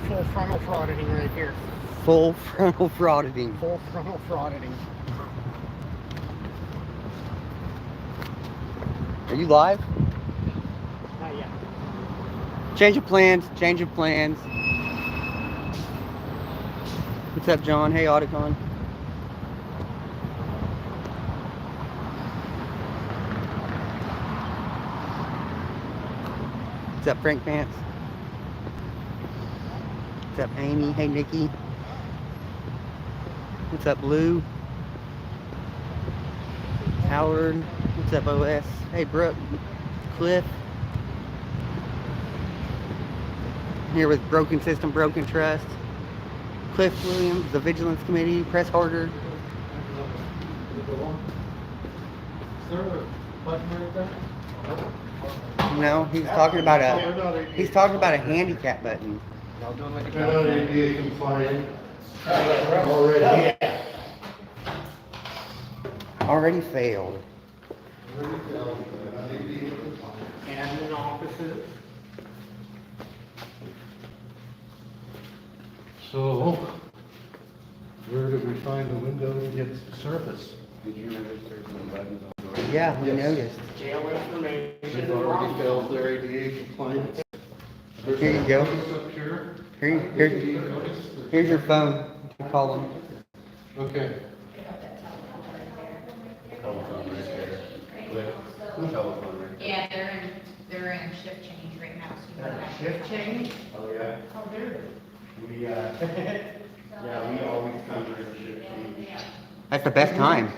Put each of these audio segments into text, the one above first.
Full frontal frauditing right here. Full frontal frauditing. Full frontal frauditing. Are you live? Not yet. Change of plans. Change of plans. What's up, John? Hey, Auticon. What's up, Frank Pants? What's up, Amy? Hey, Nikki. What's up, Lou? Howard. What's up, OS? Hey, Brooke. Cliff. Here with Broken System, Broken Trust. Cliff Williams, the Vigilance Committee, press harder. Is there a button right there? No, he's talking about a handicap button. ADA compliant. Already. Already failed. Admin offices. So, where do we find the window to get service? Did you notice there's no buttons on the door? Yeah, we noticed. Jail information. They've already failed their ADA compliance. Here you go. Up here. Here's your phone. You call them. Okay. Telephone right there. Click. Telephone right there. Yeah, they're in shift change right now, so you have Shift change? Oh, yeah. How dare they? We, yeah, we always come during the shift change. That's the best time.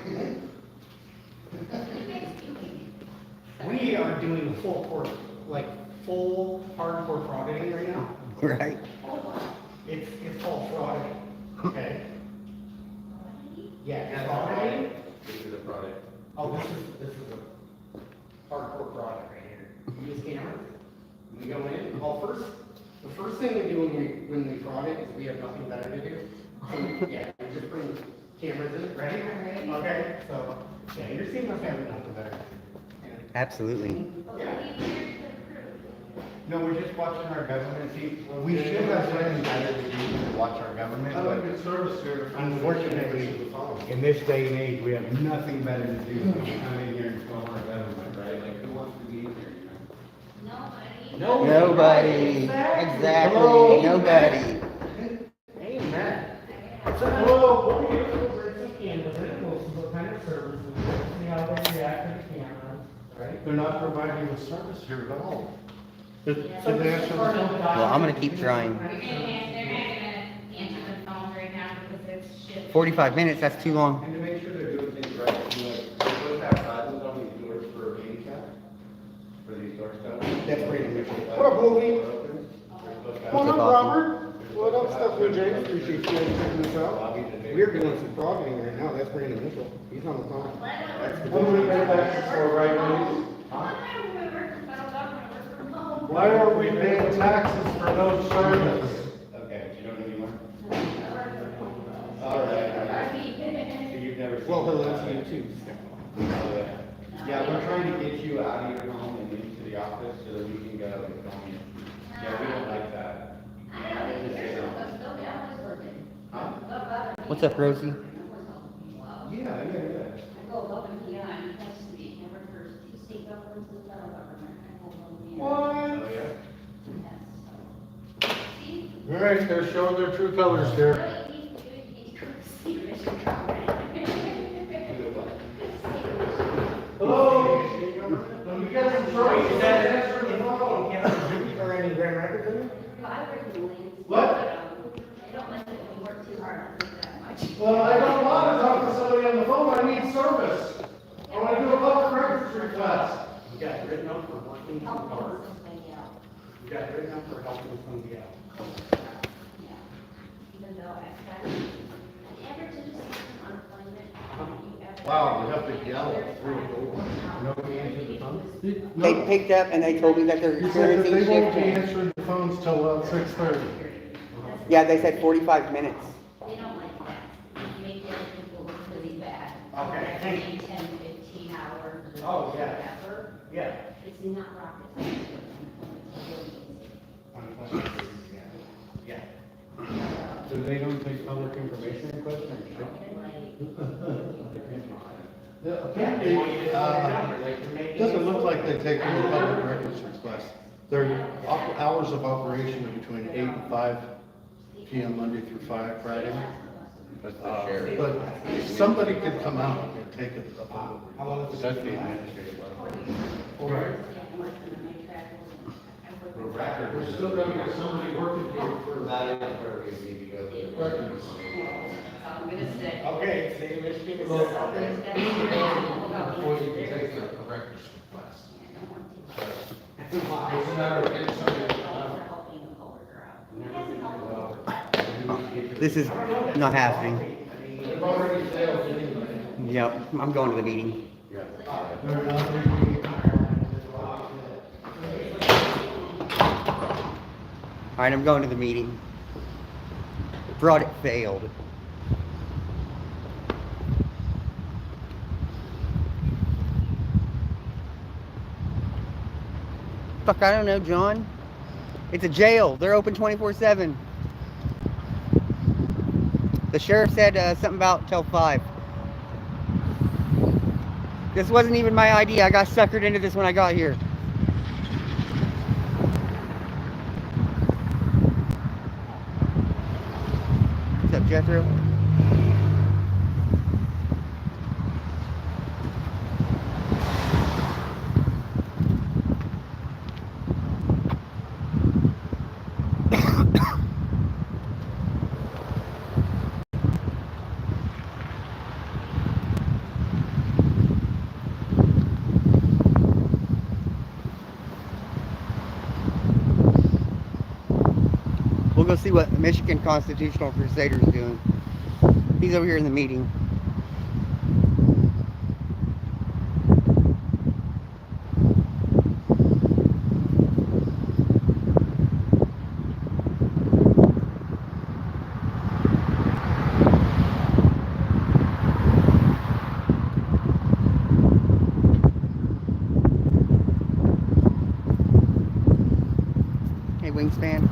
We are doing full court, like full hardcore frauditing right now. Right? It's called frauditing. Okay. Yeah, frauditing. This is a product. Oh, this is a hardcore product right here. We use cameras. We go in. The first thing we do when we fraud it is we have nothing better to do. So yeah, we just bring cameras in. Ready? Okay. So yeah, your team must have nothing better to do. Absolutely. Yeah. No, we're just watching our government. See, we should have something better to do than watch our government, How do I but get service here? unfortunately, in this day and age, we have nothing better to do than come in here and film our government, right? Like, who wants to be in here? Nobody. Exactly. Nobody. Amen. So hello, what we do is we'll bring some cameras in, we'll see what kind of services, see how they react to the cameras, right? They're not providing the service here at all. So Did this they is answer part the of the phone? Well, I'm gonna keep trying. they're not gonna answer the phone right now because it's shift. 45 minutes, that's too long. And to make sure they're doing things right, you know, they're supposed to have buttons on these doors for handicap, for these doors done. That's pretty much it. What up, Louie? Come on up, Robert. What up, Stephanie James? Appreciate you checking this out. We're doing some frauditing right now. That's Brandon Mitchell. He's on the phone. What do we pay taxes for right now? Why are we paying taxes for no service? Okay, you don't need more? All right. So you've never seen. Well, hello to you too. Yeah, we're trying to get you out of your home and into the office so that we can go and film you. Yeah, we don't like that. Huh? What's up, Rosie? Yeah. What? Oh, yeah? All right, they're showing their true colors here. Hello? Let me get some service. Is that answer the phone? Or any grand records in there? What? Well, I don't want to talk to somebody on the phone, I need service. I want to do a public records request. You got it written up for working some cards. You got it written up for helping somebody out. Wow, you have to yell through a door. Nobody answered the phone? They picked up and they told me that they're He said that experiencing they won't shift be change. answering the phones till about 6:30. Yeah, they said 45 minutes. They don't like that. You make the other people look really bad. Okay, thank you. 10, 15 hours. Oh, yeah. Whatever. Yeah. It's not rocket science. Yeah. make public information requests or should? Apparently, doesn't look like they take any public records requests. Their hours of operation are between 8 and 5 p.m. Monday through Friday. But somebody could come out and take a public. How long is That's the administrative level. We're still gonna get somebody working here for That is where we need to go to. records. I'm gonna stick. Okay, see you, Michigan. Before you can take a records request. It's a matter of getting somebody. This is not happening. They've already failed anyway. Yep, I'm going to the meeting. Alright, I'm going to the meeting. Fraud failed. Fuck, I don't know, John. It's a jail. They're open 24/7. The sheriff said something about till 5. This wasn't even my idea. I got suckered into this when I got here. What's up, Jethro? We'll go see what the Michigan Constitutional Crusader is doing. He's over here in the meeting. Hey, Wingspan.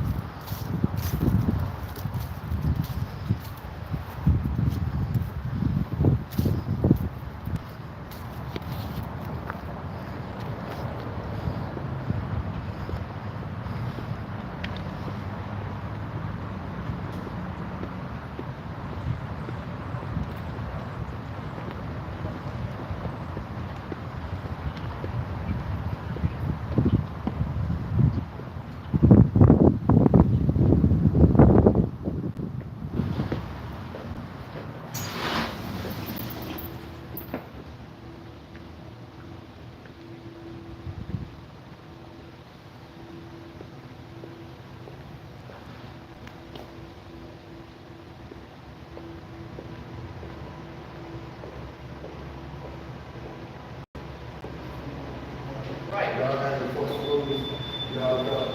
Y'all had to force movies,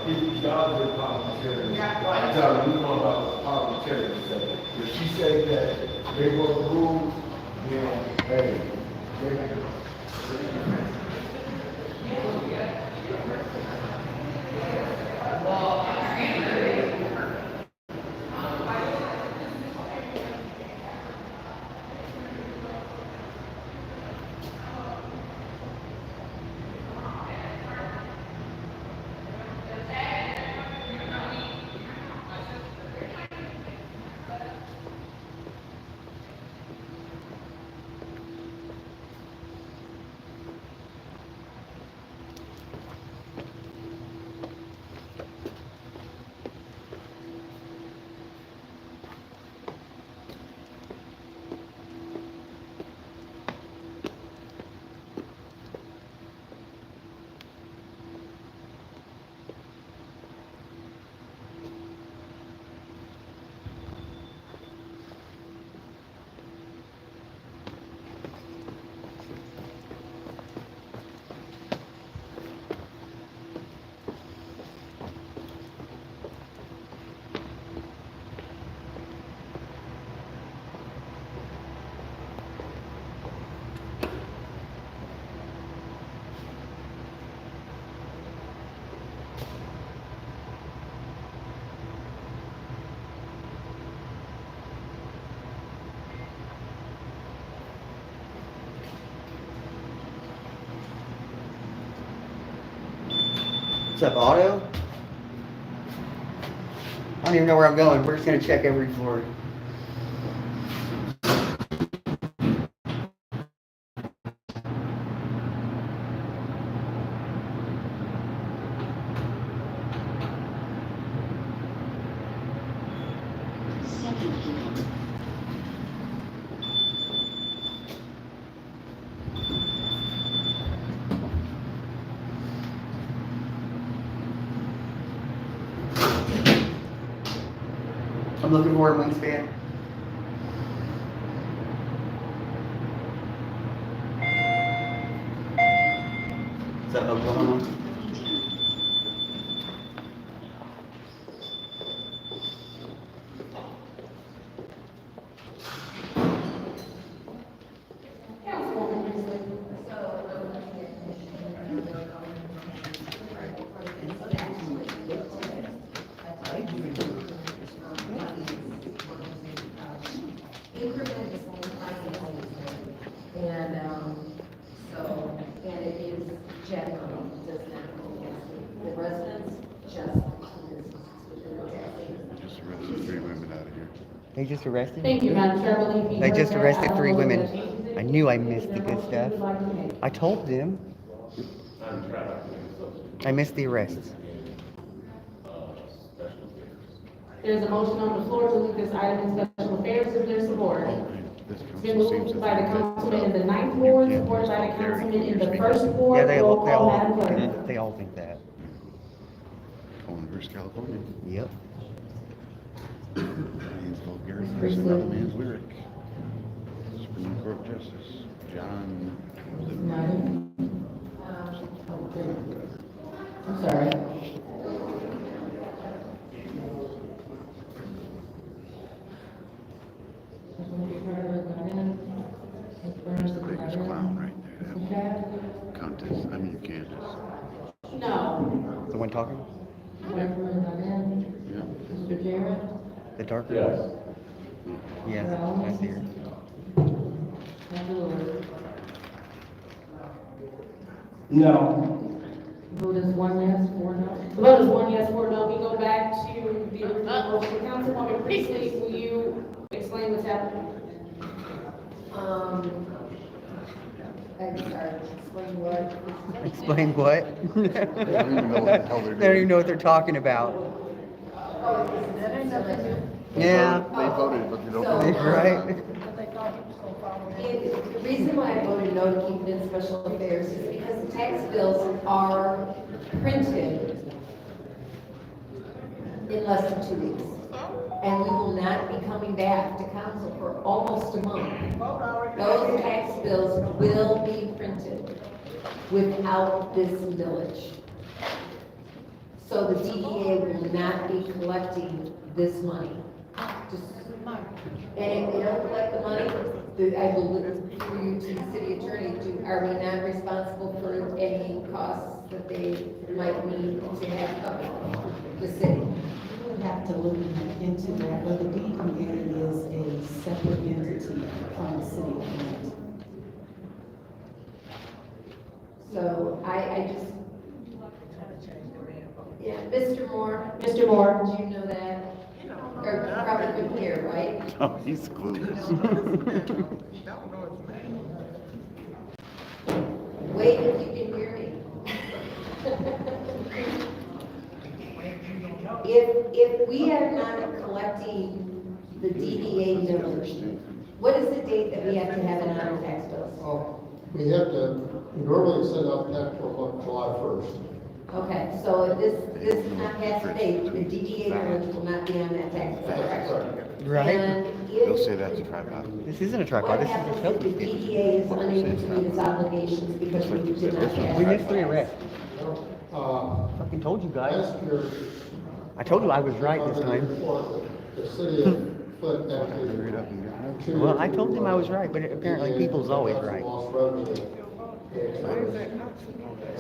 people's jobs are parliamentarians. I'm telling you more about parliamentarians. If she said that they broke the rules, then, hey, What's up, Otto? I don't even know where I'm going. We're just gonna check every floor. I'm looking for a wingspan. What's up, Oklahoma? And it is general, does not go against the residents, just within the taxing. Just arrested 3 women out of here. They just arrested? Thank you, Madam Chair. I believe you They heard just that. arrested I 3 don't know women. what the changes I is. knew I missed the Is there good a stuff. motion you'd like to make? I told them. I missed the arrests. There's a motion on the floor to leave this item in special affairs if there's support. This It's been council seems moved to by the think that, councilman in the ninth ward, supported by the councilman in the first ward. Yeah, they Roll all, call, Madam Clerk. they all think that. Colin, California. Yep. Man's vulgarity is another man's lyric. Supreme Court Justice John. I'm sorry. There's the biggest clown right there. Countess, I mean Candace. No. The one talking? Yeah. Mr. Jarrett? The darker one? Yeah, that's here. No. Vote is 1 yes, 4 no. The vote is 1 yes, 4 no. We go back to the original motion. Councilwoman Priestley, will you explain what's happening? I'm sorry, explain what? Explain what? They don't even know what the hell they're They don't even doing. know what they're talking about. Yeah. They voted, but they don't. So, know. Right? The reason why I voted no to keep it in special affairs is because the tax bills are printed in less than 2 weeks. And we will not be coming back to council for almost a month. Those tax bills will be printed without this millage. So the DDA will not be collecting this money. And if they don't collect the money, I will look through you to the city attorney, are we not responsible for any costs that they might need to have covered the city? We would have to look into that, but the DDA is a separate entity from the city of Flint. So I just. Yeah, Mr. Moore. Mr. Moore? Do you know that? Or probably couldn't hear, right? Oh, he's clueless. Wait if you can hear me. If we are not collecting the DDA millage, what is the date that we have to have it on our tax bills? Oh, we have to, normally send out tax bill on July 1st. Okay, so if this is not past the date, the DDA millage will not be on that tax bill, correct? Right? And They'll if, say that's a tripod. This isn't a tripod, what this is a happens if selfie the stick. DDA is unable to meet its obligations because we did not We have? missed 3 arrests. Fucking told you guys. Last year. I told you I was right this time. The city of Flint actually. Hurry it up and get it. Well, I told him I was right, but apparently people's always right. Lost revenue.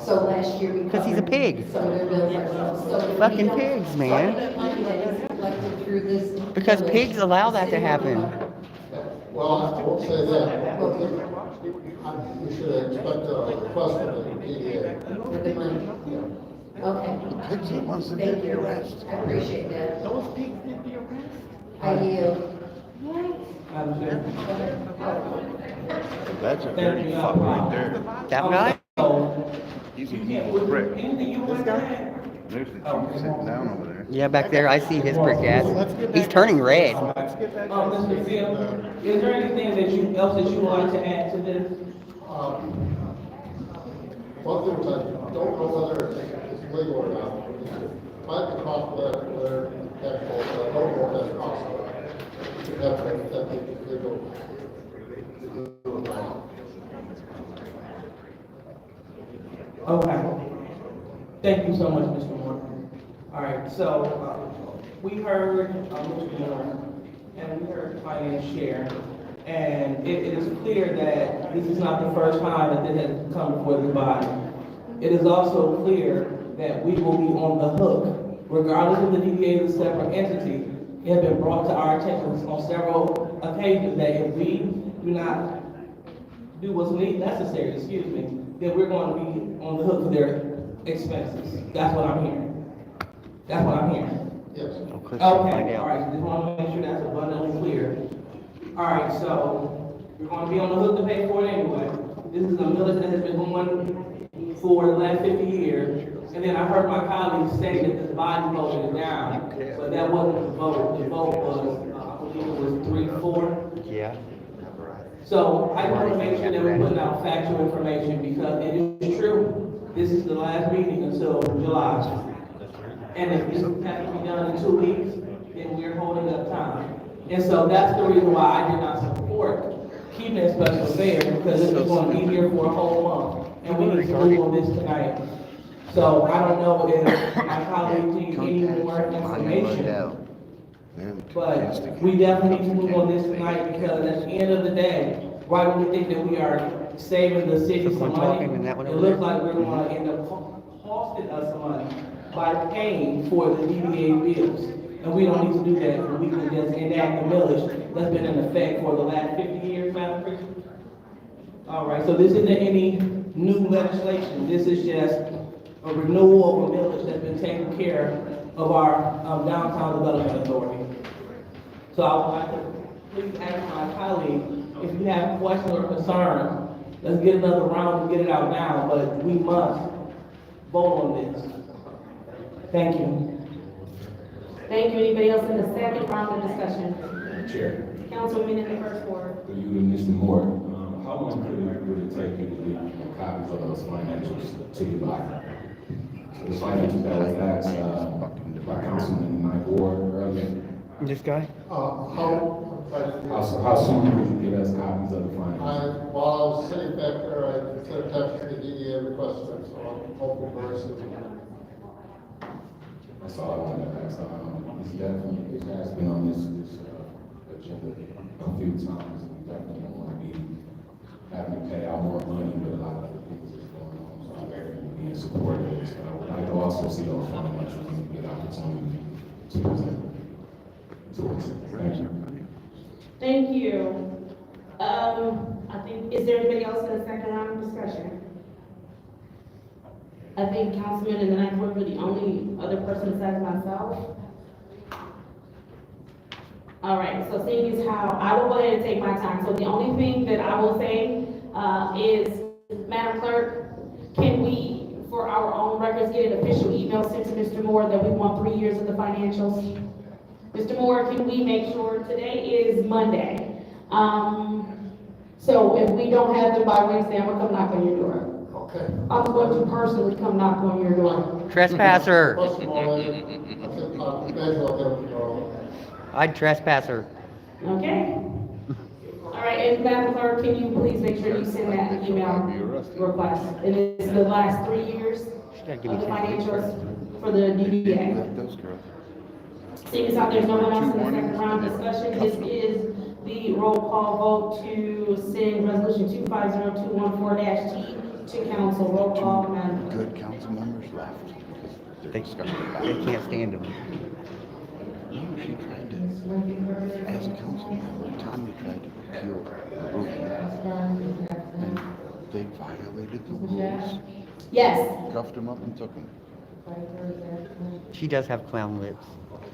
So last year we. 'Cause he's a pig. Some of their bills ourselves, so. if we Fucking don't- pigs, man. What money that is collected through this. Because millage, pigs allow that the to city happen. will cover. Well, I won't say that, but we should expect a request from the DDA. For the money. Okay. Takes it once to Thank get the you. arrest. I appreciate that. Those pigs did the arrest. I yield. Madam Chair. That's a dirty fuck right there. That guy? He's an evil prick. Anything you want to add? There's the chief sitting down over there. Yeah, back there, I see his brick ass. He's turning red. Mr. Field, is there anything else that you would like to add to this? One thing I don't know whether it's legal or not. Might be possible that tax law, but I don't know if that's possible. That's legal. Okay. Thank you so much, Mr. Moore. All right, so, we heard, Mr. Moore, and we heard Finance Chair, and it is clear that this is not the first time that this has come before the body. It is also clear that we will be on the hook, regardless of the DDA is a separate entity. It has been brought to our attention on several occasions that if we do not do what's necessary, then we're going to be on the hook for their expenses. That's what I'm hearing. That's what I'm hearing. Yes. Okay, all right, just want to make sure that's abundantly clear. All right, so we're going to be on the hook to pay for it anyway. This is a millage that has been going for the last 50 years. And then I heard my colleagues say that the body voted it down, but that wasn't the vote. The vote was, I believe it was 3-4. Yeah. So I want to make sure that we're putting out factual information because it is true. This is the last meeting until July. And if this has to be done in 2 weeks, then we're holding up time. And so that's the reason why I did not support keeping it special there because it's going to be here for a whole month. And we need to move on this tonight. So I don't know if my colleagues need any more information. But we definitely need to move on this tonight because at the end of the day, while we think that we are saving the city some money, it looks like we're going to end up costing us some money by paying for the DDA bills. And we don't need to do that. We can just enact the millage that's been in effect for the last 50 years, Madam President. All right, so this isn't any new legislation. This is just a renewal of a millage that's been taking care of our downtown development authority. So I would like to please ask my colleague, if you have questions or concerns, let's get another round and get it out now, but we must vote on this. Thank you. Thank you. Anybody else in the second round of discussion? Chair, Councilman in the first ward. for you and Mr. Moore, how long would it take you to get copies of those financials to you by? Those financials that was asked, by Councilman Mike Ward earlier. This guy? How soon would you get us copies of the financials? While I was sitting back there, I sent a text to the DDA requesting, so I'm hoping very soon. That's all I wanted to ask. It's definitely, it has been on this agenda a few times. We definitely don't want to be having to pay out more money with a lot of the things that's going on. So I'm very being supportive. So I would like to also see those financials when we get opportunity to present. Thank you. Thank you. I think, is there anybody else in the second round of discussion? I think Councilman and the ninth ward were the only other person besides myself. All right, so seeing as how, I will go ahead and take my time. So the only thing that I will say, is, Madam Clerk, can we, for our own records, get an official email sent to Mr. Moore that we want 3 years of the financials? Mr. Moore, can we make sure, today is Monday. So if we don't have them by Wednesday, I'm gonna come knock on your door. Okay. I'm going to personally come knock on your door. Trespasser. First of all, I think, maybe I'll get them tomorrow. I'd trespass her. Okay? All right, and Madam Clerk, can you please make sure you send that email request? And it's the last 3 years of the financials for the DDA. Seeing as how there's no one else in the second round discussion, this is the roll call vote to send resolution 250214-T to council. Roll call, Madam. Good council members left. They can't stand him. No, she tried to, as a council member, Tommy tried to kill Ruby. And they violated the rules, Yes. cuffed him up and took him. She does have clown lips.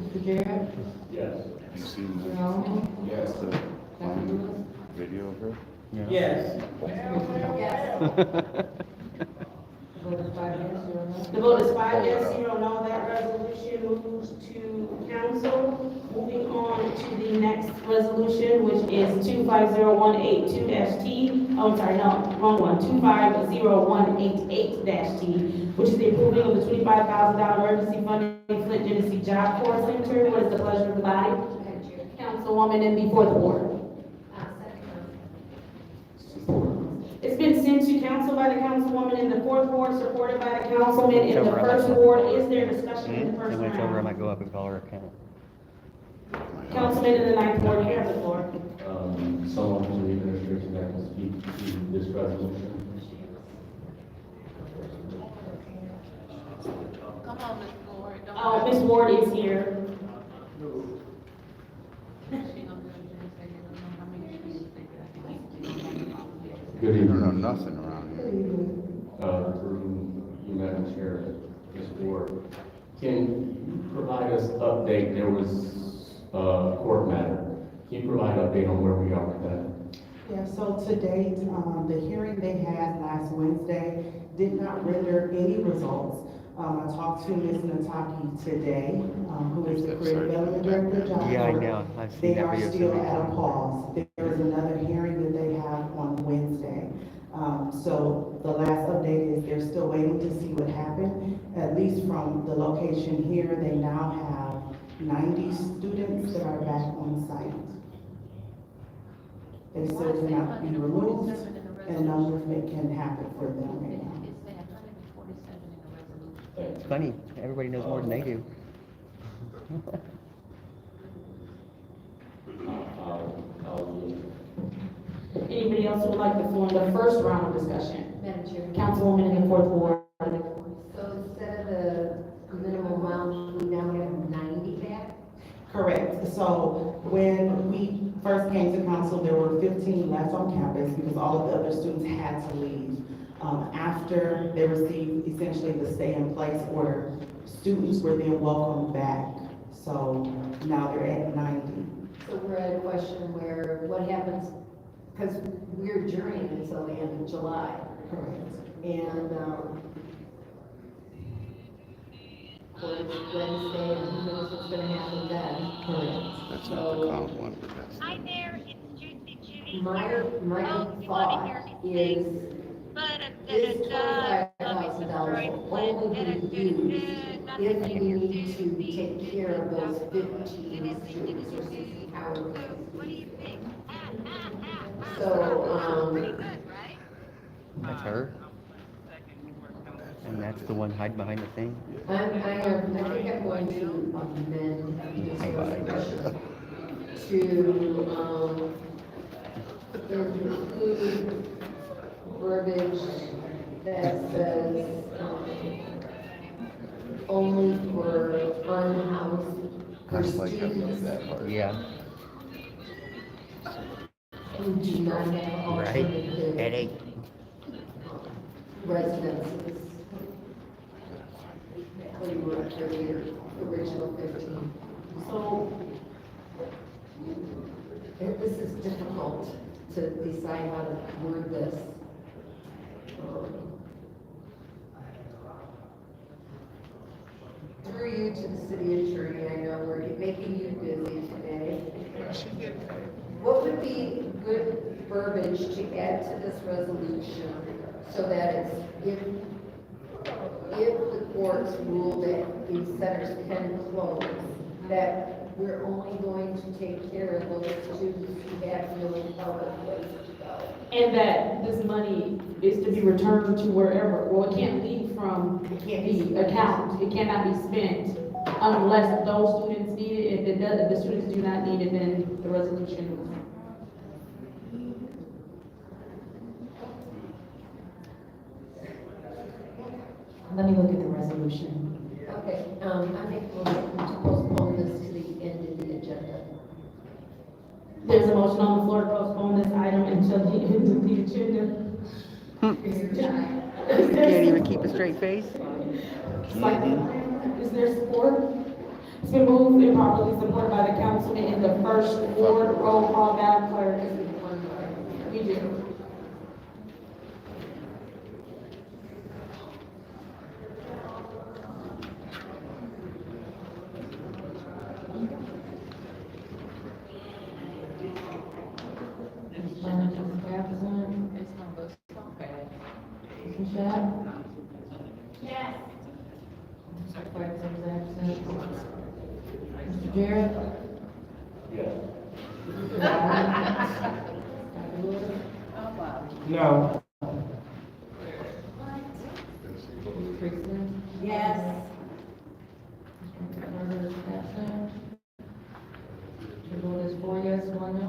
Mr. Jarrett? Yes. You seen Mr. Allen? Yes. the clown video of her? Yes. Yes. Vote is 5 yes, 0 no. The vote is 5 yes, 0 no. That resolution moves to council. Moving on to the next resolution, which is 250182-T. Oh, I'm sorry, no, wrong one. 250188-T, which is the approving of the $25,000 emergency funding Flint Genesee Job Corps Center. What is the pleasure of the body? Councilwoman, and before the board. It's been sent to council by the councilwoman in the fourth ward, supported by the councilman in the first ward. Is there discussion in the first And when it's over, I round? might go up and call her account. Councilman in the ninth ward, you have the floor. Someone from the administration that can speak to this resolution. Oh, Ms. Ward is here. Good You don't know evening. nothing around here. Through you, Madam Chair, Ms. Ward, can you provide us update? There was a court matter. Can you provide update on where we are with that? Yeah, so to date, the hearing they had last Wednesday did not render any results. I talked to Ms. Nataki today, who is the career development director of Job Yeah, I Corps. know. I've seen They that are video so still many at a times. pause. There is another hearing that they have on Wednesday. So the last update is they're still waiting to see what happened. At least from the location here, they now have 90 students that are back on site. They still cannot be removed, and no movement can happen for them right now. It's funny, everybody knows more than they do. Anybody else who would like the floor in the first round of discussion? Madam Chair. Councilwoman in the fourth ward. So instead of the minimum amount, we now have 90 back? Correct. So when we first came to council, there were 15 left on campus because all of the other students had to leave. After they received essentially the stay-in-place order, students were then welcomed back. So now they're at 90. So we're at a question where what happens, because we're adjourning until the end of July. Correct. And, court is Wednesday, and who knows what's gonna happen then. Correct. That's not the clown one, but that's. Hi there, it's Judy. My thought is, this $25,000 will only be used if we need to take care of those 15 students or 60 hours. What do you think? So, That's her? And that's the one hiding behind the thing? I think I'm going to amend this resolution to, include verbiage that says, only for unhoused, for I'd like to read students that part. Yeah, who do not have right. alternative Headache. residences. What do you want for your original 15? So, This is difficult to decide how to word this. Through you to the city attorney, I know we're making you busy today. What would be good verbiage to add to this resolution so that it's, if the courts rule that these centers can close, that we're only going to take care of those students who have no other place to go? and that this money is to be returned to wherever, well, it can't leave from the account. It cannot be spent unless those students need it. If it does, if the students do not need it, then the resolution. Let me look at the resolution. Okay, I make a motion to postpone this to the end of the agenda. There's a motion on the floor to postpone this item until the end of the agenda. Mr. John? Can't even keep a straight face. Is there support? It's been moved and properly supported by the councilman in the first ward. Roll call, Madam Clerk. You do. Yes. Mr. Jarrett? No. Yes. The vote is 4 yes, 1 no.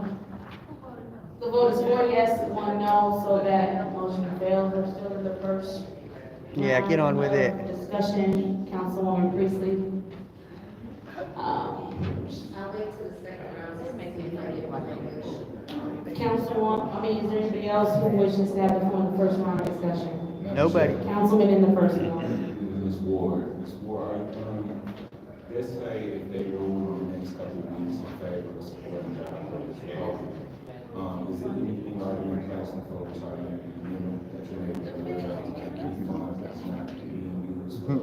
The vote is 4 yes, 1 no, so that motion fails. We're still in the first. Yeah, get on with it. Discussion, Councilwoman Priestley. I'll wait till the second round, just make it Is there anybody else who wishes to have the floor in the first round of discussion? Nobody. Councilman in the first one. Ms. Ward, let's say if they rule in the next couple of weeks in favor of supporting job, is there anything already in place in folks already, that you're able to keep funds that's not being used for?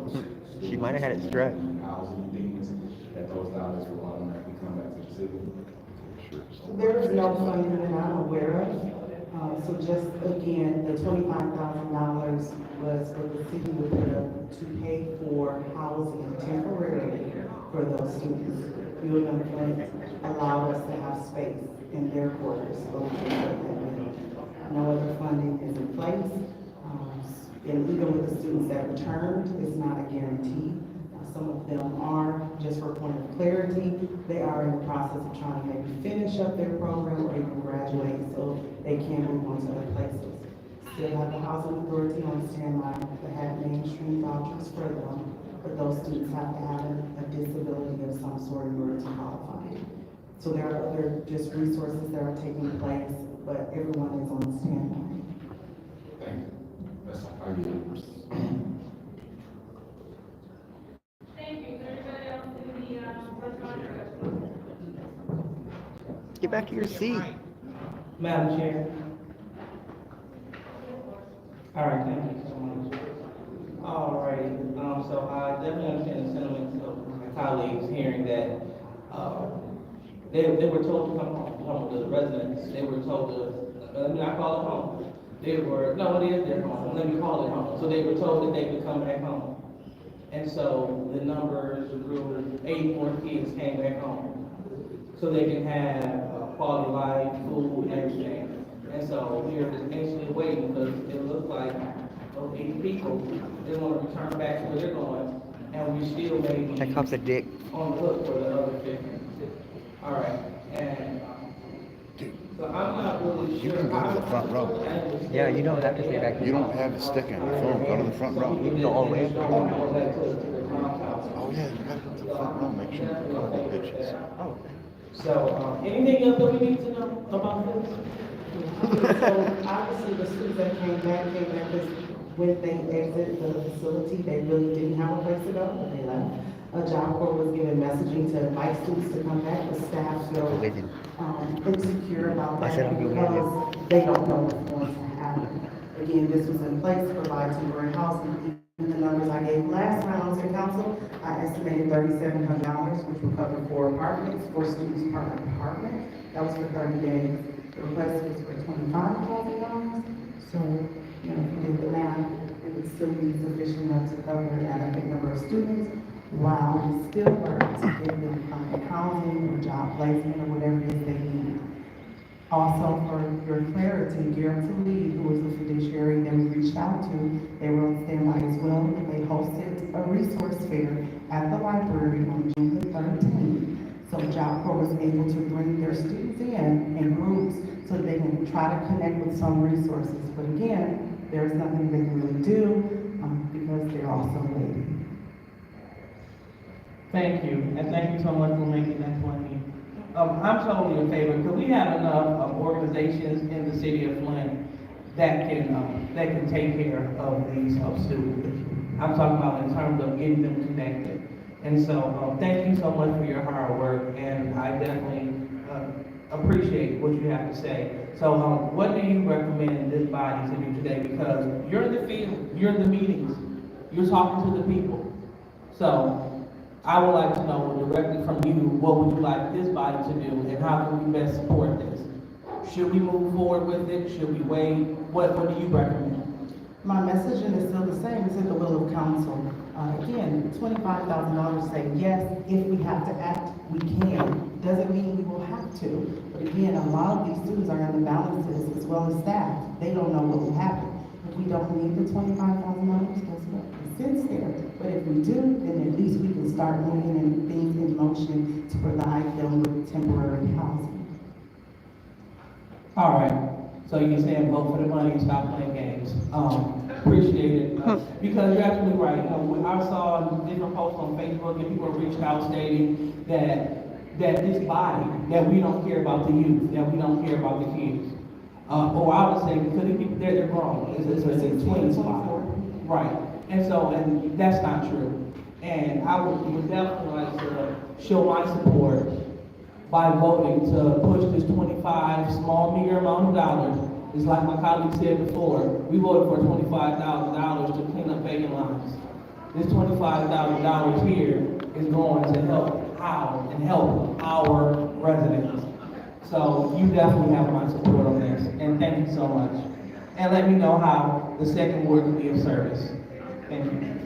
She might have had it struck. Housing things, that those dollars will automatically come back to the city. There is no funding that I'm aware of. So just again, the $25,000 was for the city to pay for housing temporarily for those students. Vigilance Committee allowed us to have space in their quarters. No other funding is in place. And even with the students that returned, it's not a guarantee. Some of them are, just for point of clarity, they are in the process of trying to maybe finish up their program or even graduate so they can move on to other places. Still have the housing authority on standby that have mainstream vouchers for them, but those students have to have a disability of some sort in order to qualify. So there are other just resources that are taking place, but everyone is on standby. Thank you. That's all I need. Get back to your seat. Madam Chair. All right, thank you so much. All righty, so I definitely understand the sentiments of my colleagues hearing that, they were told to come home, the residents, they were told to, let me not call it home. They were, no, it is their home, let me call it home. So they were told that they could come back home. And so the numbers grew, 8 more kids came back home. So they can have quality of life, food, and everything. And so we are just anxiously waiting because it looks like those 80 people, they want to return back to where they're going, and we still may be That cop's a dick. on the hook for the other 50. All right, and so I'm not really sure. You can go to the front row. Yeah, you don't have to stay back here. You don't have to stick on your phone, go to the front row. You can go all the way up. Oh, yeah, you gotta go to the front row, make sure you call the pitches. Oh. So, anything else that we need to know about this? So obviously the students that came back because when they exited the facility, they really didn't have a place to go, but they left. Job Corps was given messaging to invite students to come back, the staff feel insecure about that because they don't know what's going to happen. Again, this was in place to provide temporary housing. The numbers I gave last time I was in council, I estimated $3,700, which would cover 4 apartments, 4 students per apartment. That was for 30 days. The request was for $25,000. So, if you did the math, it would still be sufficient enough to cover an adequate number of students while we still work to get them housing or job placement or whatever it is they need. Also, for your clarity, Guarantee, who was a fiduciary that we reached out to, they were on standby as well. They hosted a resource fair at the library on June the 13th. So Job Corps was able to bring their students in groups so they can try to connect with some resources. But again, there's nothing they can really do because they're also waiting. Thank you, and thank you so much for making that point. I'm totally in favor, because we have enough organizations in the city of Flint that can take care of these students. I'm talking about in terms of getting them connected. And so, thank you so much for your hard work, and I definitely appreciate what you have to say. So, what do you recommend this body to do today? Because you're in the field, you're in the meetings, you're talking to the people. So, I would like to know directly from you, what would you like this body to do, and how can we best support this? Should we move forward with it? Should we wait? What do you recommend? My messaging is still the same, it's in the will of council. Again, $25,000 say yes, if we have to act, we can. Doesn't mean we will have to. But again, a lot of these students are in the balances as well as staff. They don't know what will happen. If we don't need the $25,000, guess what? It sits there. But if we do, then at least we can start moving and things in motion to provide them with temporary housing. All right. So you're saying vote for the money and stop playing games. Appreciate it. Because you're absolutely right. I saw different posts on Facebook and people reached out stating that this body, that we don't care about the youth, that we don't care about the kids. Or I would say, because the people there, they're grown. It's a twin spot. Right. And that's not true. And I would definitely like to show my support by voting to push this 25 small, meager amount of dollars. It's like my colleague said before, we voted for $25,000 to clean up vacant lines. This $25,000 here is going to help our residents. So you definitely have my support on this, and thank you so much. And let me know how the second ward can be of service. Thank you.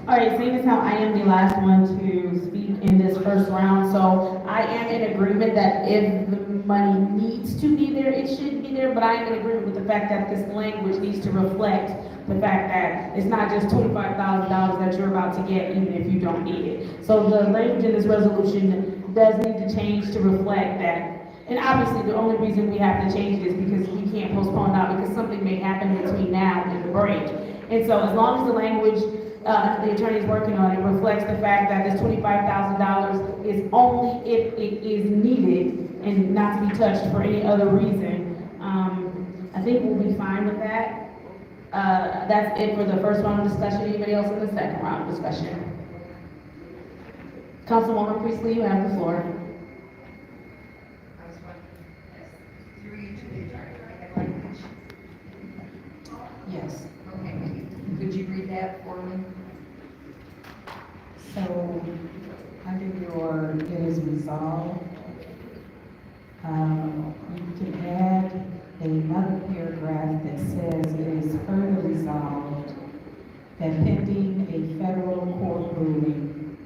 All right, seeing as how I am the last one to speak in this first round, so I am in agreement that if the money needs to be there, it should be there, but I am in agreement with the fact that this language needs to reflect the fact that it's not just $25,000 that you're about to get, even if you don't need it. So the language in this resolution does need to change to reflect that. And obviously, the only reason we have to change it is because we can't postpone now, because something may happen between now and the break. And so as long as the language the attorney is working on it reflects the fact that this $25,000 is only if it is needed and not to be touched for any other reason, I think we'll be fine with that. That's it for the first round of discussion. Anybody else in the second round of discussion? Councilwoman Priestley, you have the floor. Yes. Okay. Could you read that for me? So, under your, it is resolved, you can add another paragraph that says it is further resolved that pending a federal court ruling,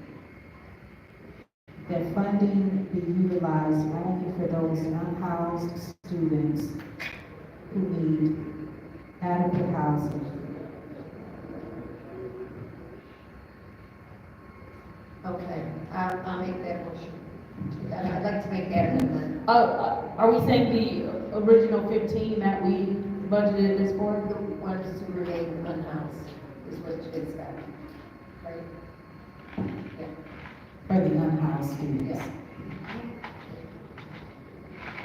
that funding be utilized only for those unhoused students who need adequate housing. Okay, I'll make that motion. I'd like to make that amendment. Are we saying the original 15 that we budgeted this for? The ones to remain unhoused is what it's got, right? Yeah. For the unhoused students. Yeah.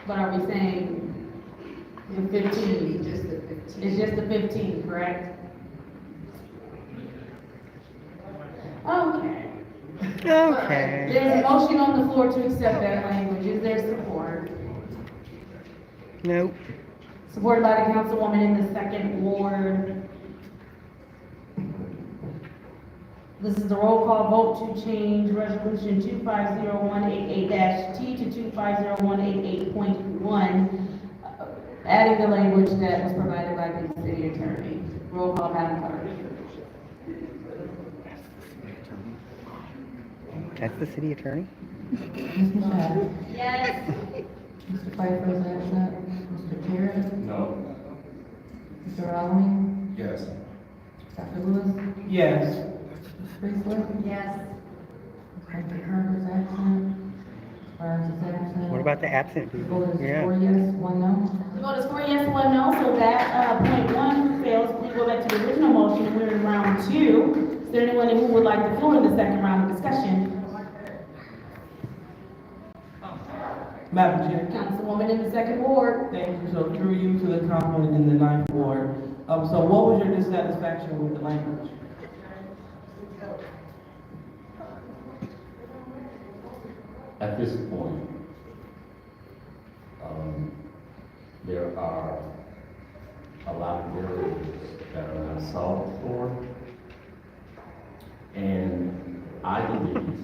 But are we saying the 15? Just the 15. It's just the 15, correct? Okay. Okay. There's a motion on the floor to accept that language. Is there support? Nope. Supported by the councilwoman in the second ward. This is the roll call vote to change resolution 250188-T to 250188.1, adding the language that was provided by the city attorney. Roll call, Madam Clerk. That's the city attorney? Mr. Shadow? Yes. Mr. Pfeiffer is absent. Mr. Jarrett? No. Mr. Rowling? Yes. Dr. Lewis? Yes. Ms. Priestley? Yes. Dr. Turner is absent. Burns is absent. What about the absent The people? vote is Yeah. 4 yes, 1 no. The vote is 4 yes, 1 no, so that point 1 fails. Please go back to the original motion. We're in round 2. Is there anyone who would like the floor in the second round of discussion? Madam Chair. Councilwoman in the second ward. Thank you. So through you to the council in the ninth ward. So what was your dissatisfaction with the language? At this point, there are a lot of areas that are not solved for. And I believe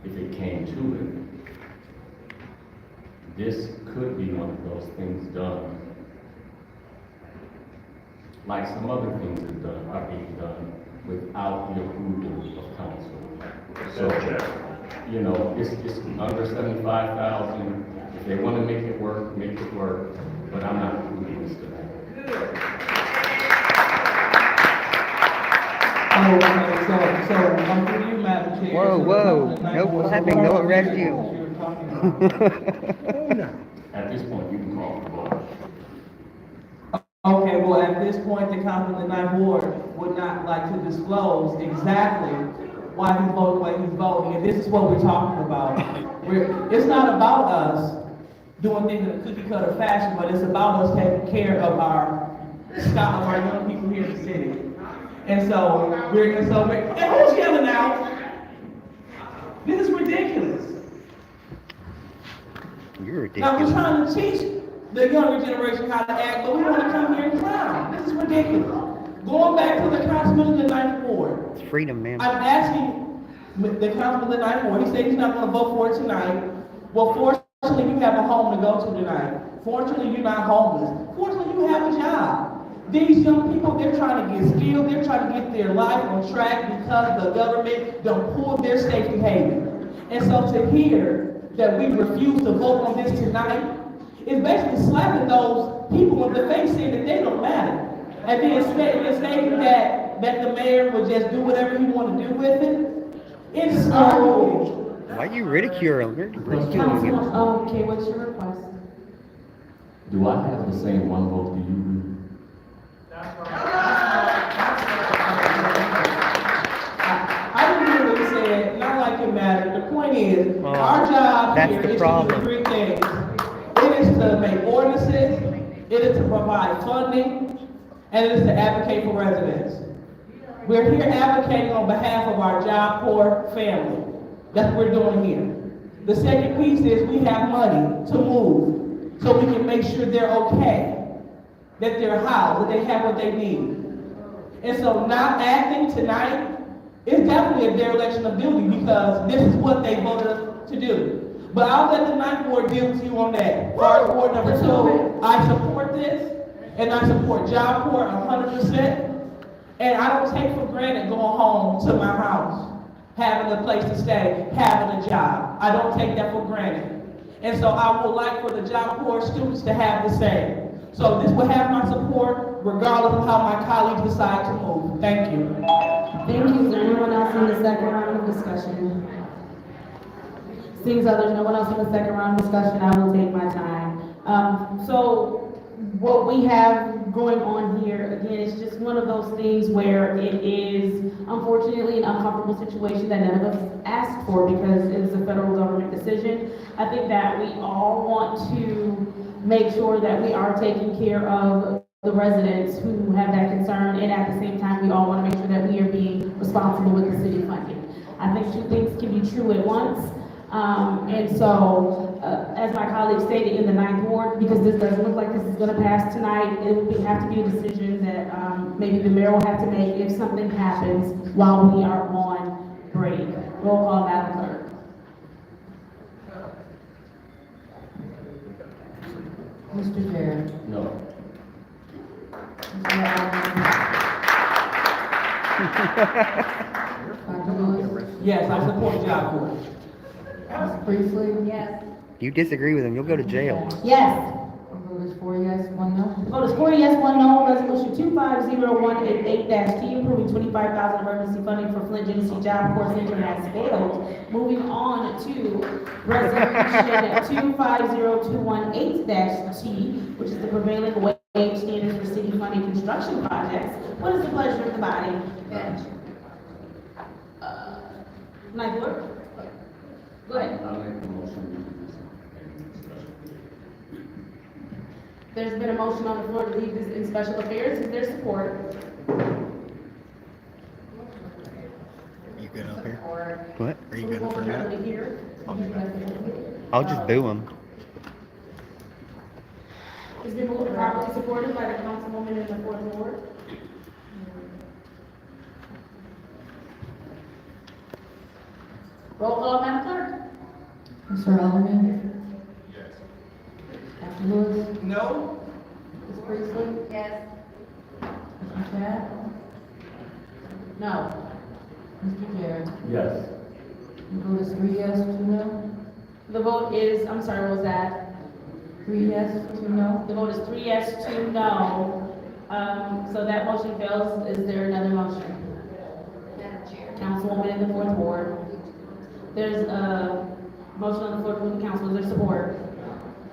if it came to it, this could be one of those things done, like some other things are being done without the approval of council. So, you know, it's under 75,000. If they want to make it work, but I'm not approving this tonight. Okay, so for you, Madam Chair. Whoa, no clapping, no arrest you. At this point, you can call for vote. Okay, well, at this point, the council in the ninth ward would not like to disclose exactly why he's voting the way he's voting, and this is what we're talking about. It's not about us doing things in a cookie cutter fashion, but it's about us taking care of our young people here in the city. And so, and who's yelling out? This is ridiculous. You're Now, we're ridiculous. trying to teach the younger generation how to act, but we want to come here and clown. This is ridiculous. Going back to the councilman in the ninth ward. It's freedom, man. I'm asking the councilman in the ninth ward, he said he's not going to vote for it tonight. Well, fortunately, you have a home to go to tonight. Fortunately, you're not homeless. Fortunately, you have a job. These young people, they're trying to get skilled, they're trying to get their life on track because the government don't pull their safety haven. And so to hear that we refuse to vote on this tonight is basically slapping those people in the face saying that they don't matter. And then stating that the mayor would just do whatever he want to do with it. It's so. Why are you ridiculing? You're ridiculing Councilman, him. okay, what's your request? Do I have the same one vote do you do? I didn't hear what you said, not like it mattered. The point is, our job that's here the is problem. to do three things. It is to make ordinances, it is to provide funding, and it is to advocate for residents. We're here advocating on behalf of our Job Corps family. That's what we're doing here. The second piece is we have money to move, so we can make sure they're okay, that they're housed, that they have what they need. And so not acting tonight is definitely a dereliction of duty because this is what they voted us to do. But I'll let the ninth ward deal with you on that. Part ward number 2, I support this, and I support Job Corps 100%. And I don't take for granted going home to my house, having a place to stay, having a job. I don't take that for granted. And so I would like for the Job Corps students to have the same. So this will have my support regardless of how my colleagues decide to move. Thank you. Thank you. Is there anyone else in the second round of discussion? Seeing as there's no one else in the second round of discussion, I will take my time. So what we have going on here, again, is just one of those things where it is unfortunately an uncomfortable situation that none of us asked for because it is a federal government decision. I think that we all want to make sure that we are taking care of the residents who have that concern, and at the same time, we all want to make sure that we are being responsible with the city funding. I think two things can be true at once. And so, as my colleague stated in the ninth ward, because this doesn't look like this is going to pass tonight, it will have to be a decision that maybe the mayor will have to make if something happens while we are on break. Roll call, Madam Clerk. Mr. Chair. No. Yes, I support Job Corps. Ms. Priestley? Yes. If you disagree with him, you'll go to jail. Yes. Vote is 4 yes, 1 no. Vote is 4 yes, 1 no. Resolution 250188-T approving 25,000 emergency funding for Flint Genesee Job Corps Center has failed. Moving on to resolution 250218-T, which is the prevailing wage standards for city funding construction projects. What is the pleasure of the body? Bench. Ninth Ward? Go ahead. I'll make the motion. There's been a motion on the floor to leave this in special affairs. Is there support? You good up here? What? Are you good for a minute? Here. I'll be back. I'll just boo him. It's been moved and properly supported by the councilwoman in the fourth ward. Roll call, Madam Clerk. Mr. Alderman? Yes. Dr. Lewis? No? Ms. Priestley? Yes. Mr. Chad? No. Mr. Jerry? Yes. The vote is 3 yes, 2 no. The vote is, I'm sorry, what was that? 3 yes, 2 no. The vote is 3 yes, 2 no. So that motion fails. Is there another motion? Madam Chair. Councilwoman in the fourth ward. There's a motion on the floor from the council. Is there support?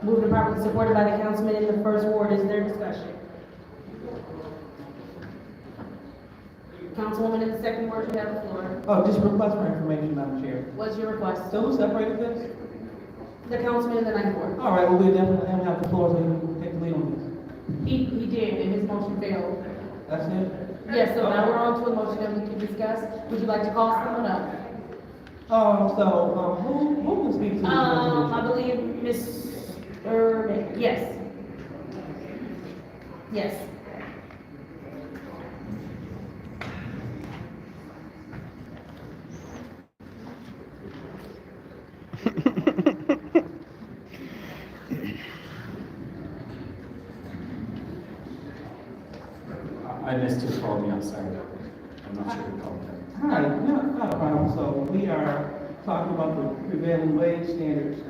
Moved and properly supported by the councilman in the first ward. Is there discussion? Councilwoman in the second ward, you have the floor. Oh, just request for information, Madam Chair. What's your request? So who separated this? The councilman in the ninth ward. All right, well, we definitely have the floor, so you can take the lead on He did, and his motion failed. this. That's it? Yes, so now we're on to a motion that we can discuss. Would you like to call someone up? Who can speak to this resolution? I believe yes. Yes. I missed who called me, I'm sorry. I'm not sure who called me. Hi, not a problem. So we are talking about the prevailing wage standards,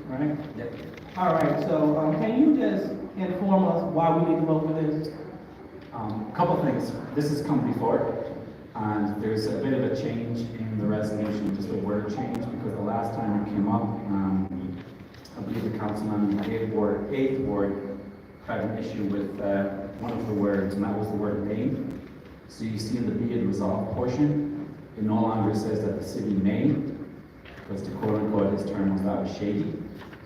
right? Yep. All right, so can you just inform us why we need to vote for this? A couple things. This has come before, and there's a bit of a change in the resolution, just a word change, because the last time it came up, I believe the councilman in the eighth ward had an issue with one of the words, and that was the word may. So you see in the be it resolved portion, it no longer says that the city may, because to quote unquote his term was that was shady.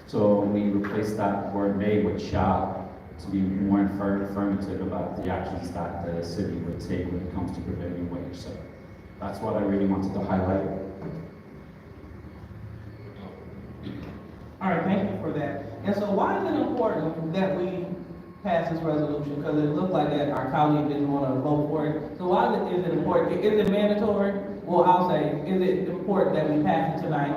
So we replaced that word may with shall to be more affirmative about the actions that the city would take when it comes to prevailing wage. So that's what I really wanted to highlight. All right, thank you for that. And so why is it important that we pass this resolution? Because it looked like that our colleague didn't want to vote for it. So why is it important? Is it mandatory? Well, I'll say, is it important that we pass it tonight?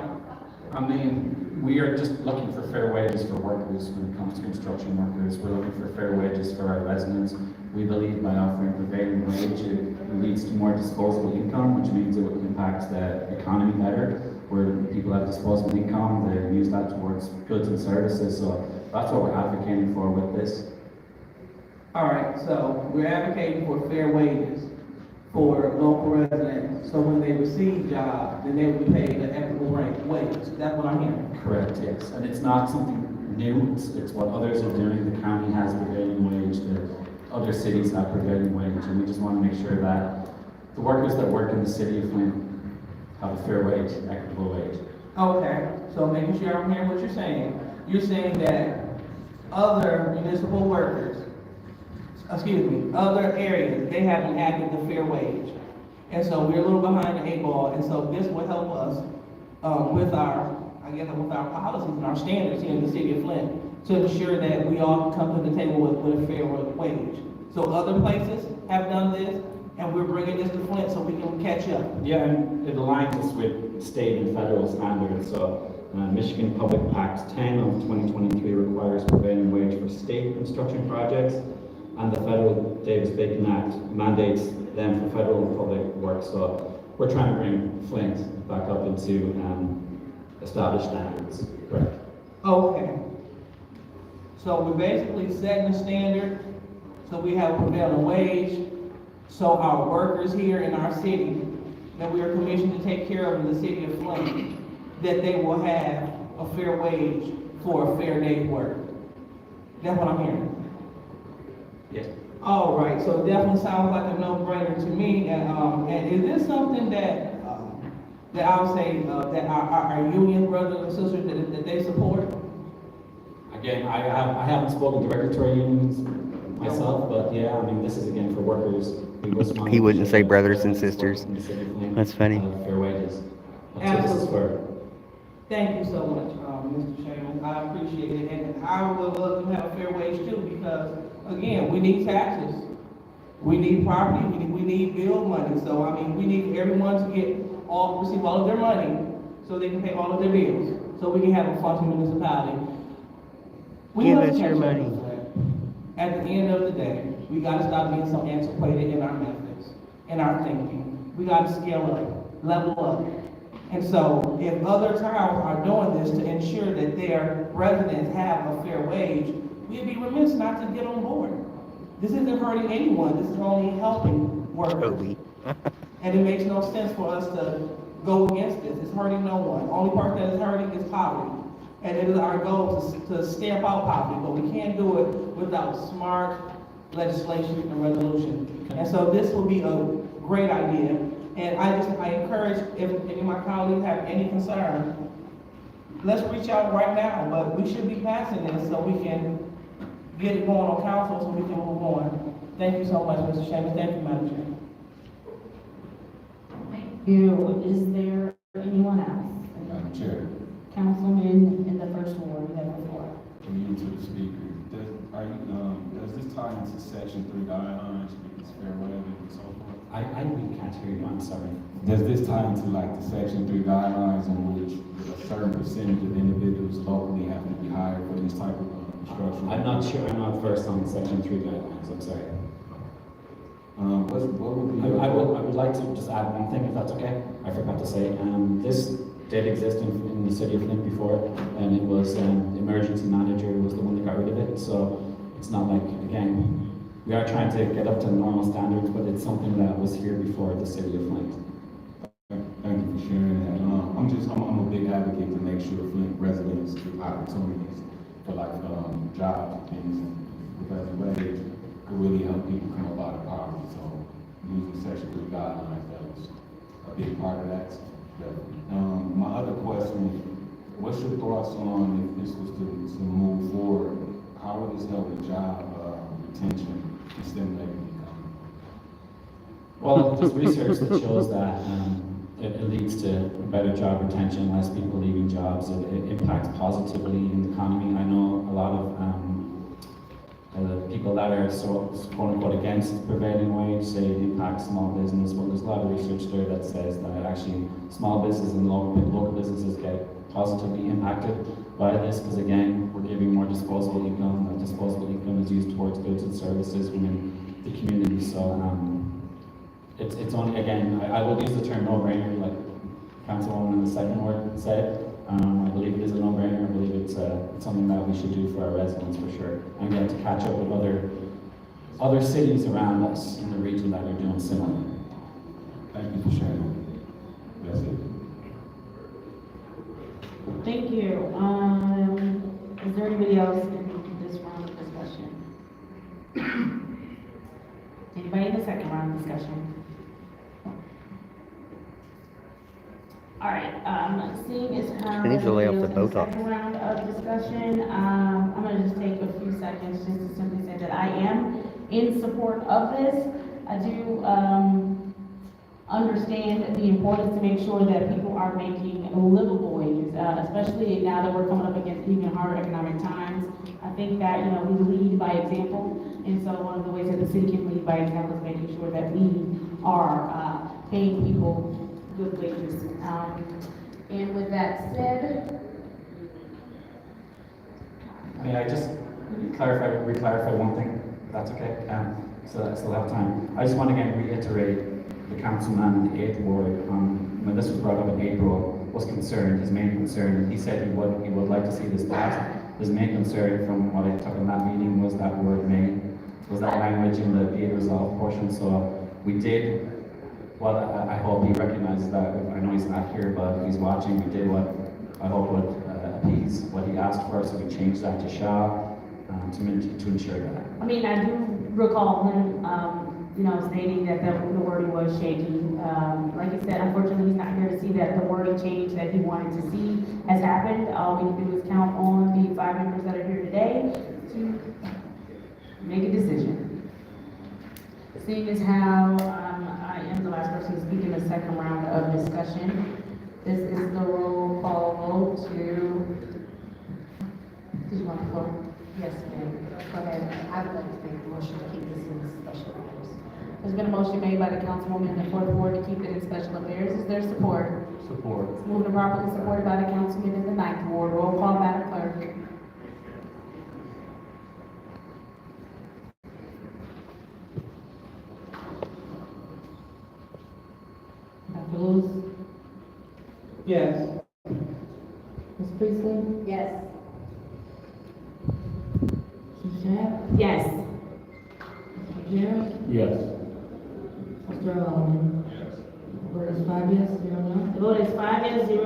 I mean, we are just looking for fair wages for workers when it comes to construction workers. We're looking for fair wages for our residents. We believe by offering prevailing wage, it leads to more disposable income, which means it will impact the economy better. Where people have disposable income, they use that towards goods and services. So that's what we're advocating for with this. All right, so we're advocating for fair wages for local residents. So when they receive jobs, then they will be paid an equitable wage. That's what I'm hearing. Correct, yes. And it's not something new. It's what others are doing. The county has prevailing wage. The other cities have prevailing wage. And we just want to make sure that the workers that work in the city of Flint have a fair wage, equitable wage. Okay, so making sure I'm hearing what you're saying. You're saying that other municipal workers, other areas, they have enacted the fair wage. And so we're a little behind the 8 ball, and so this will help us with our policies and our standards here in the city of Flint to ensure that we all come to the table with a fair wage. So other places have done this, and we're bringing this to Flint so we can catch up. Yeah, and it aligns us with state and federal standards. So Michigan Public Act 10 of 2023 requires prevailing wage for state construction projects, and the federal Davis-Bacon Act mandates them for federal and public work. So we're trying to bring Flint back up into established standards. Correct. Okay. So we're basically setting the standard, so we have prevailing wage, so our workers here in our city, that we are commissioned to take care of in the city of Flint, that they will have a fair wage for a fair day's work. That's what I'm hearing. Yes. All right, so it definitely sounds like a no-brainer to me. And is this something that I'll say that our union brothers and sisters that they support? I again, I haven't spoken directly to our unions myself, but yeah, I mean, this is again for workers. He wouldn't say brothers and sisters. That's funny. Fair wages. That's what this is for. Thank you so much, Mr. Chairman. I appreciate it, and I would love to have a fair wage too, because, again, we need taxes. We need property, we need bill money, so, I mean, we need everyone to receive all of their money, so they can pay all of their bills, so we can have a functioning municipality. We Give must us your catch up money. with that. At the end of the day, we gotta stop being so antiquated in our methods, in our thinking. We gotta scale up, level up. And so, if other towns are doing this to ensure that their residents have a fair wage, we'd be remiss not to get on board. This isn't hurting anyone, this is only helping workers. And it makes no sense for us to go against this, it's hurting no one. Only person that is hurting is poverty. And it is our goal to stamp out poverty, but we can't do it without smart legislation and resolution. And so this will be a great idea. And I encourage, if any of my colleagues have any concern, let's reach out right now, but we should be passing this so we can get it going on council so we can move on. Thank you so much, Mr. Chairman. Thank you, Madam Chair. Thank you. Is there anyone else? Madam Chair, Councilman in the first ward, you have the floor. communicating to the speaker, does this tie into section 3 guidelines, because fair weather and so forth? I really can't hear you, I'm sorry. Does this tie into like the section 3 guidelines in which a certain percentage of individuals locally have to be hired for this type of structural? I'm not sure, I'm not versed on section 3 guidelines, I'm sorry. What would be? I would like to just add one thing, if that's okay. I forgot to say, this did exist in the city of Flint before, and it was, emergency manager was the one that got rid of it, so it's not like, again, we are trying to get up to normal standards, but it's something that was here before the city of Flint. Thank you for sharing that. I'm a big advocate to make sure Flint residents get opportunities for like, jobs and things, because the wage could really help people come up out of poverty, so using section 3 guidelines, that was a big part of that. My other question, what's your thoughts on if this was to move forward? How would this help with job retention and stimulating the economy? Well, there's research that shows that it leads to better job retention, less people leaving jobs. It impacts positively in the economy. I know a lot of people that are quote unquote against prevailing wage say it impacts small business. Well, there's a lot of research there that says that actually small businesses and local businesses get positively impacted by this, because again, we're giving more disposable income. That disposable income is used towards goods and services within the community. So it's only, again, I will use the term no-brainer, like Councilwoman in the second ward said. I believe it is a no-brainer. I believe it's something that we should do for our residents for sure. And again, to catch up with other cities around us in the region that are doing similar. Thank you for sharing. That's it. Thank you. Is there anybody else in this round of discussion? Anybody in the second round of discussion? All right, seeing as how I need to lay off the in Botox. second round of discussion, I'm gonna just take a few seconds just to simply say that I am in support of this. I do, understand the importance to make sure that people are making livable wages, especially now that we're coming up against even harder economic times. I think that, we lead by example, and so one of the ways that the city can lead by example is making sure that we are paying people good wages. And with that said, May I just re-clarify one thing, if that's okay? So I still have time. I just want to again reiterate the councilman in the 8th ward, when this was brought up in April, was concerned, his main concern, he said he would like to see this passed. His main concern from what I took in that meeting was that word may, was that language in the be it resolved portion. So we did, well, I hope he recognizes that. I know he's not here, but if he's watching, we did what I hope would appease what he asked for, so we changed that to shall, to ensure that. I mean, I do recall him, stating that the wording was changing. Like I said, unfortunately, he's not here to see that the wording change that he wanted to see has happened. All we can do is count on the 5 members that are here today to make a decision. Seeing as how I am the last person to speak in the second round of discussion, this is the roll call vote to. Did you want the floor? Yes, ma'am. Go ahead. I would like to make a motion to keep this in special affairs. There's been a motion made by the councilwoman in the fourth ward to keep it in special affairs. Is there support? Support. It's moved and properly supported by the councilman in the ninth ward. Roll call, Madam Clerk. Dr. Lewis? Yes. Ms. Priestley? Yes. Ms. Shaq? Yes. Mr. Jerry? Yes. Mr. Alderman? Yes. Vote is 5 yes, 0 no. The vote is 5 yes, 0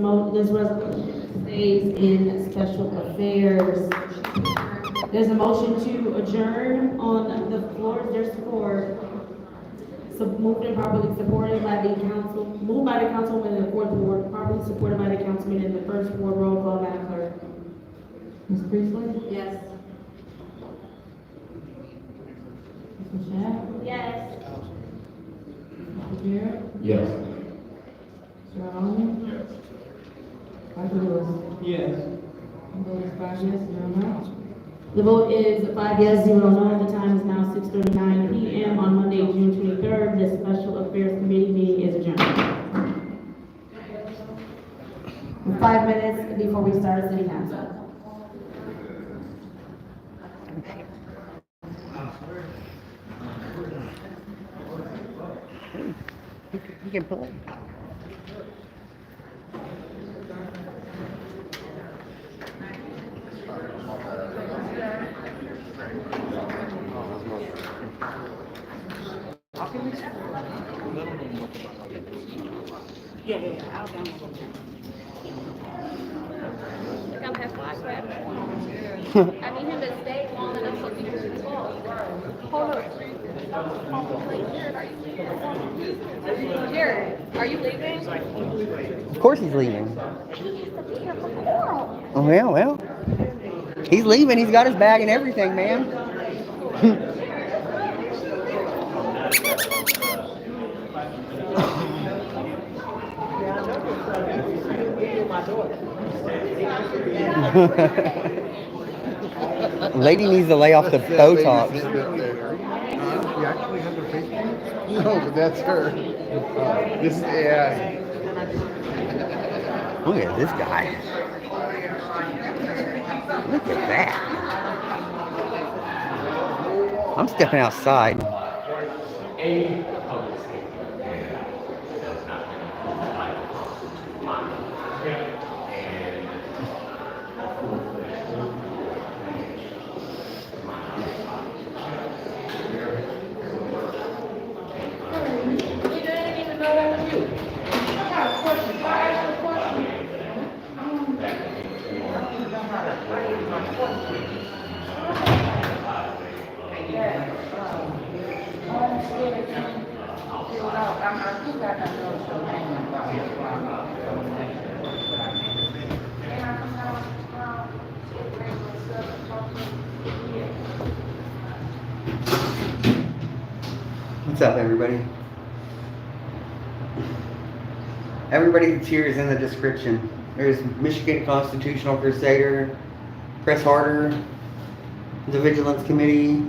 no. This resolution stays in special affairs. There's a motion to adjourn on the floor. Is there support? So moved and properly supported by the council, moved by the councilwoman in the fourth ward, properly supported by the councilman in the first ward. Roll call, Madam Clerk. Ms. Priestley? Yes. Ms. Shaq? Yes. Mr. Jerry? Yes. Mr. Alderman? Yes. Dr. Lewis? Yes. The vote is 5 yes, 0 no. The vote is 5 yes, 0 no. The time is now 6:39 p.m. on Monday, June 23rd. The Special Affairs Committee meeting is adjourned. 5 minutes before we start city council. You can pull it. Yeah, I'll download them. They're gonna have flashbacks. I need him to stay long enough so people can talk. Hold up. Jared, are you leaving? Of course he's leaving. He used to be here before. Oh, well. He's leaving. He's got his bag and everything, man. Lady needs to lay off the Botox. You actually have her face? No, but that's her. This, yeah. Look at this guy. Look at that. I'm stepping outside. What's up, everybody? Everybody that's here is in the description. There's Michigan Constitutional Crusader, Press Harder, the Vigilance Committee,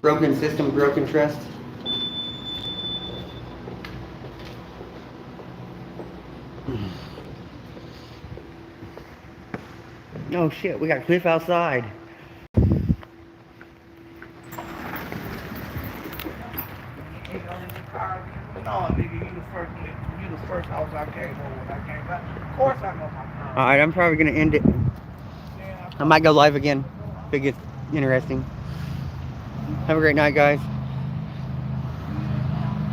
Broken System, Broken Trust. Oh shit, we got Cliff outside. No, nigga, you the first house I came over when I came back. Of course I know my mom. Alright, I'm probably gonna end it. I might go live again if it gets interesting. Have a great night, guys.